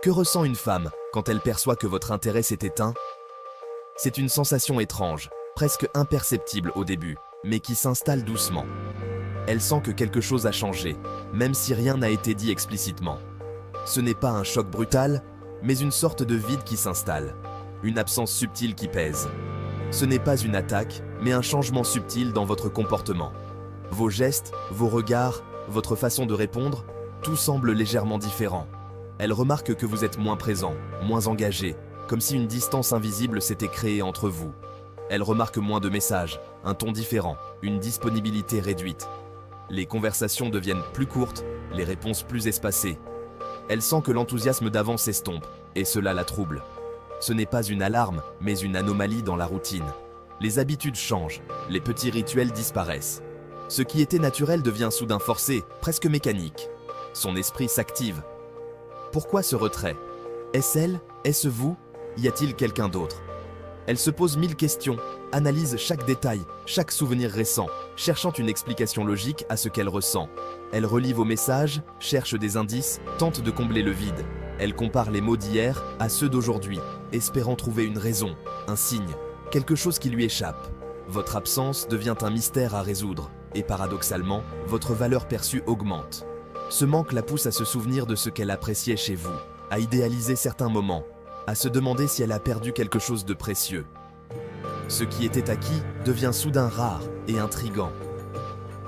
Que ressent une femme quand elle perçoit que votre intérêt s'est éteint? C'est une sensation étrange, presque imperceptible au début, mais qui s'installe doucement. Elle sent que quelque chose a changé, même si rien n'a été dit explicitement. Ce n'est pas un choc brutal, mais une sorte de vide qui s'installe, une absence subtile qui pèse. Ce n'est pas une attaque, mais un changement subtil dans votre comportement. Vos gestes, vos regards, votre façon de répondre, tout semble légèrement différent. Elle remarque que vous êtes moins présent, moins engagé, comme si une distance invisible s'était créée entre vous. Elle remarque moins de messages, un ton différent, une disponibilité réduite. Les conversations deviennent plus courtes, les réponses plus espacées. Elle sent que l'enthousiasme d'avant s'estompe, et cela la trouble. Ce n'est pas une alarme, mais une anomalie dans la routine. Les habitudes changent, les petits rituels disparaissent. Ce qui était naturel devient soudain forcé, presque mécanique. Son esprit s'active. Pourquoi ce retrait? Est-ce elle? Est-ce vous? Y a-t-il quelqu'un d'autre? Elle se pose 1000 questions, analyse chaque détail, chaque souvenir récent, cherchant une explication logique à ce qu'elle ressent. Elle relit vos messages, cherche des indices, tente de combler le vide. Elle compare les mots d'hier à ceux d'aujourd'hui, espérant trouver une raison, un signe, quelque chose qui lui échappe. Votre absence devient un mystère à résoudre, et paradoxalement, votre valeur perçue augmente. Ce manque la pousse à se souvenir de ce qu'elle appréciait chez vous, à idéaliser certains moments, à se demander si elle a perdu quelque chose de précieux. Ce qui était acquis devient soudain rare et intrigant.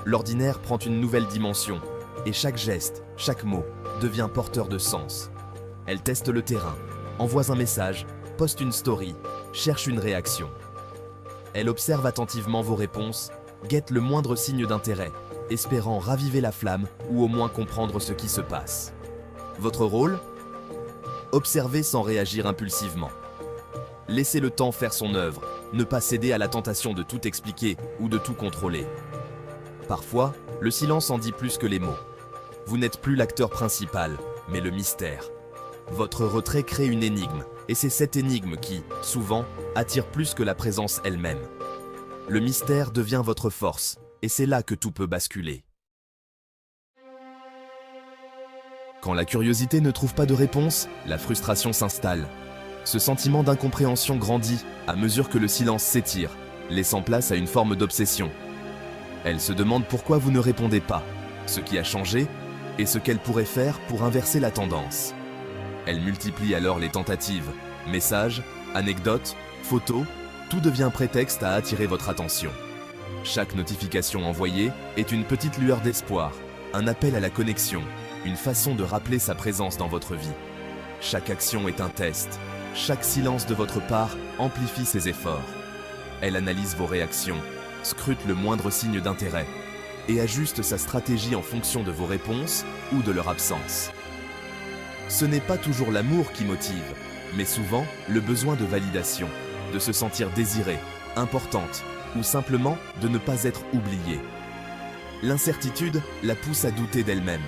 L'ordinaire prend une nouvelle dimension, et chaque geste, chaque mot, devient porteur de sens. Elle teste le terrain, envoie un message, poste une story, cherche une réaction. Elle observe attentivement vos réponses, guette le moindre signe d'intérêt, espérant raviver la flamme ou au moins comprendre ce qui se passe. Votre rôle? Observer sans réagir impulsivement. Laissez le temps faire son œuvre, ne pas céder à la tentation de tout expliquer ou de tout contrôler. Parfois, le silence en dit plus que les mots. Vous n'êtes plus l'acteur principal, mais le mystère. Votre retrait crée une énigme, et c'est cette énigme qui, souvent, attire plus que la présence elle-même. Le mystère devient votre force, et c'est là que tout peut basculer. Quand la curiosité ne trouve pas de réponse, la frustration s'installe. Ce sentiment d'incompréhension grandit à mesure que le silence s'étire, laissant place à une forme d'obsession. Elle se demande pourquoi vous ne répondez pas, ce qui a changé, et ce qu'elle pourrait faire pour inverser la tendance. Elle multiplie alors les tentatives, messages, anecdotes, photos, tout devient prétexte à attirer votre attention. Chaque notification envoyée est une petite lueur d'espoir, un appel à la connexion, une façon de rappeler sa présence dans votre vie. Chaque action est un test, chaque silence de votre part amplifie ses efforts. Elle analyse vos réactions, scrute le moindre signe d'intérêt et ajuste sa stratégie en fonction de vos réponses ou de leur absence. Ce n'est pas toujours l'amour qui motive, mais souvent le besoin de validation, de se sentir désirée, importante ou simplement de ne pas être oubliée. L'incertitude la pousse à douter d'elle-même.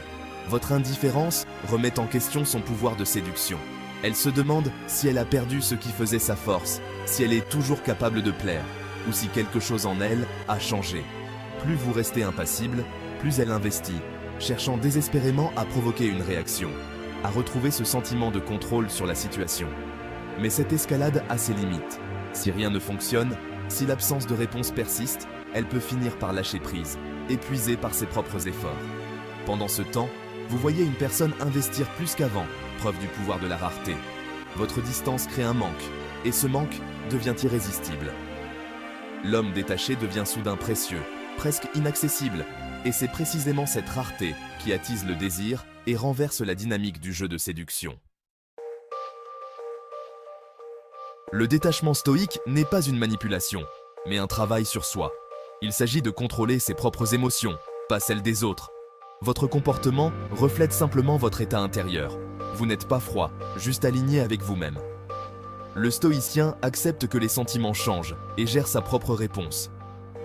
Votre indifférence remet en question son pouvoir de séduction. Elle se demande si elle a perdu ce qui faisait sa force, si elle est toujours capable de plaire, ou si quelque chose en elle a changé. Plus vous restez impassible, plus elle investit, cherchant désespérément à provoquer une réaction, à retrouver ce sentiment de contrôle sur la situation. Mais cette escalade a ses limites. Si rien ne fonctionne, si l'absence de réponse persiste, elle peut finir par lâcher prise, épuisée par ses propres efforts. Pendant ce temps, vous voyez une personne investir plus qu'avant, preuve du pouvoir de la rareté. Votre distance crée un manque, et ce manque devient irrésistible. L'homme détaché devient soudain précieux, presque inaccessible, et c'est précisément cette rareté qui attise le désir et renverse la dynamique du jeu de séduction. Le détachement stoïque n'est pas une manipulation, mais un travail sur soi. Il s'agit de contrôler ses propres émotions, pas celles des autres. Votre comportement reflète simplement votre état intérieur. Vous n'êtes pas froid, juste aligné avec vous-même. Le stoïcien accepte que les sentiments changent et gère sa propre réponse.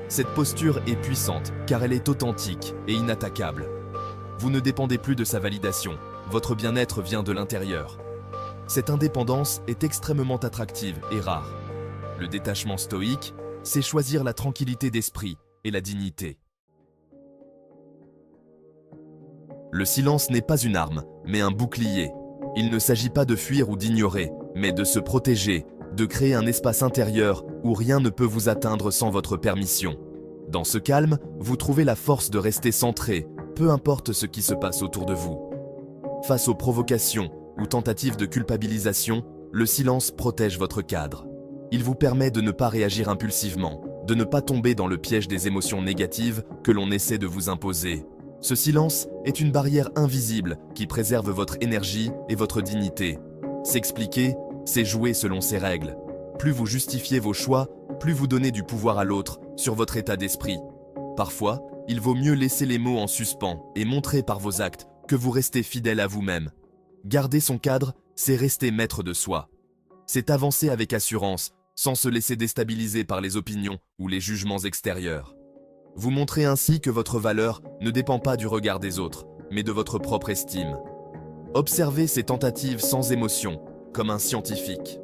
Cette posture est puissante car elle est authentique et inattaquable. Vous ne dépendez plus de sa validation, votre bien-être vient de l'intérieur. Cette indépendance est extrêmement attractive et rare. Le détachement stoïque, c'est choisir la tranquillité d'esprit et la dignité. Le silence n'est pas une arme, mais un bouclier, Il ne s'agit pas de fuir ou d'ignorer, mais de se protéger, de créer un espace intérieur où rien ne peut vous atteindre sans votre permission. Dans ce calme, vous trouvez la force de rester centré, peu importe ce qui se passe autour de vous. Face aux provocations ou tentatives de culpabilisation, le silence protège votre cadre. Il vous permet de ne pas réagir impulsivement, de ne pas tomber dans le piège des émotions négatives que l'on essaie de vous imposer. Ce silence est une barrière invisible qui préserve votre énergie et votre dignité. S'expliquer, c'est jouer selon ses règles. Plus vous justifiez vos choix, plus vous donnez du pouvoir à l'autre sur votre état d'esprit. Parfois, il vaut mieux laisser les mots en suspens et montrer par vos actes que vous restez fidèle à vous-même. Garder son cadre, c'est rester maître de soi. C'est avancer avec assurance, sans se laisser déstabiliser par les opinions ou les jugements extérieurs. Vous montrez ainsi que votre valeur ne dépend pas du regard des autres, mais de votre propre estime. Observez ces tentatives sans émotion, comme un scientifique.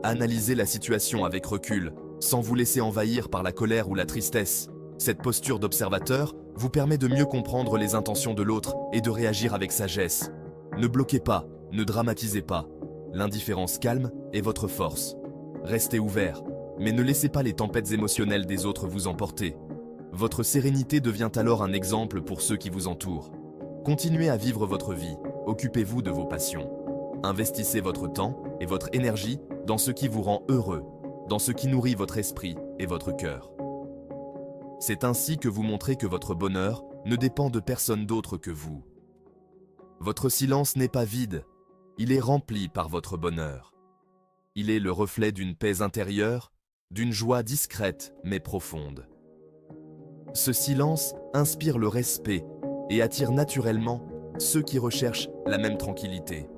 Analysez la situation avec recul, sans vous laisser envahir par la colère ou la tristesse. Cette posture d'observateur vous permet de mieux comprendre les intentions de l'autre et de réagir avec sagesse. Ne bloquez pas, ne dramatisez pas. L'indifférence calme est votre force. Restez ouvert, mais ne laissez pas les tempêtes émotionnelles des autres vous emporter. Votre sérénité devient alors un exemple pour ceux qui vous entourent. Continuez à vivre votre vie, occupez-vous de vos passions. Investissez votre temps et votre énergie dans ce qui vous rend heureux, dans ce qui nourrit votre esprit et votre cœur. C'est ainsi que vous montrez que votre bonheur ne dépend de personne d'autre que vous. Votre silence n'est pas vide, il est rempli par votre bonheur. Il est le reflet d'une paix intérieure, d'une joie discrète mais profonde. Ce silence inspire le respect et attire naturellement ceux qui recherchent la même tranquillité.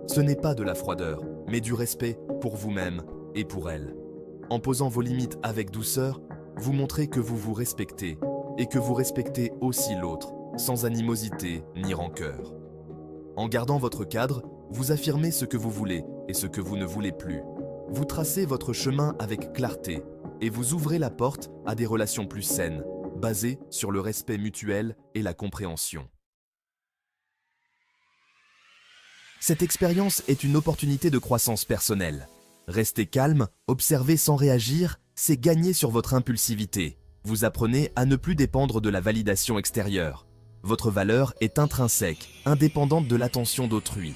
Ce n'est pas de la froideur, mais du respect pour vous-même et pour elle. En posant vos limites avec douceur, vous montrez que vous vous respectez et que vous respectez aussi l'autre, sans animosité ni rancœur. En gardant votre cadre, vous affirmez ce que vous voulez et ce que vous ne voulez plus. Vous tracez votre chemin avec clarté et vous ouvrez la porte à des relations plus saines, basées sur le respect mutuel et la compréhension. Cette expérience est une opportunité de croissance personnelle. Rester calme, observer sans réagir, c'est gagner sur votre impulsivité. Vous apprenez à ne plus dépendre de la validation extérieure. Votre valeur est intrinsèque, indépendante de l'attention d'autrui.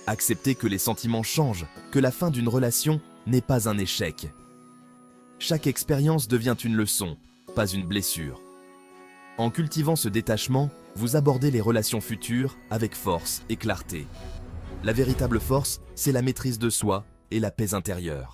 Acceptez que les sentiments changent, que la fin d'une relation n'est pas un échec. Chaque expérience devient une leçon, pas une blessure. En cultivant ce détachement, vous abordez les relations futures avec force et clarté. La véritable force, c'est la maîtrise de soi et la paix intérieure.